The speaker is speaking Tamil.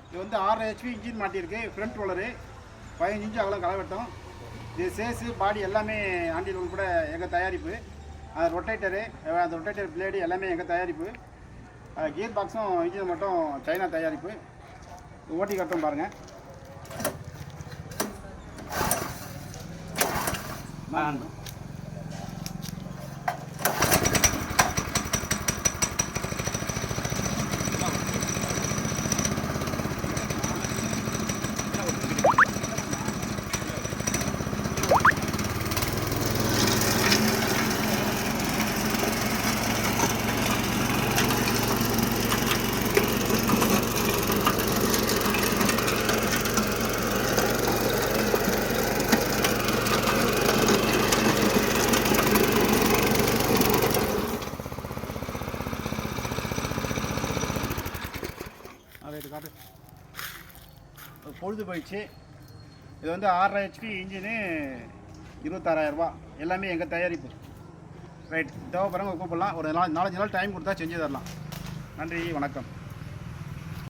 இது வந்து 6 HP இன்ஜின் மாட்டியிருக்கு. ஃப்ரண்ட் ரோலரு 15 இன்ச்சு அகலம் கலவட்டம். இது சேஸு பாடி எல்லாமே ஆண்டில் கூட எங்கள் தயாரிப்பு. அது ரொட்டேட்டரு, அந்த ரொட்டேட்டர் பிளேடு எல்லாமே எங்கள் தயாரிப்பு. கியர் பாக்ஸும் இன்ஜின் மட்டும் சைனா தயாரிப்பு. ஓட்டி கட்டம் பாருங்கள். காட்டு பொழுது போயிடுச்சு. இது வந்து 6 HP இன்ஜினு 26,000 ரூபா. எல்லாமே எங்கள் தயாரிப்பு. ரைட், தேவைப்படுறவங்க கூப்பிடலாம். ஒரு 4-5 நாள் டைம் கொடுத்தா செஞ்சு தரலாம். நன்றி, வணக்கம்.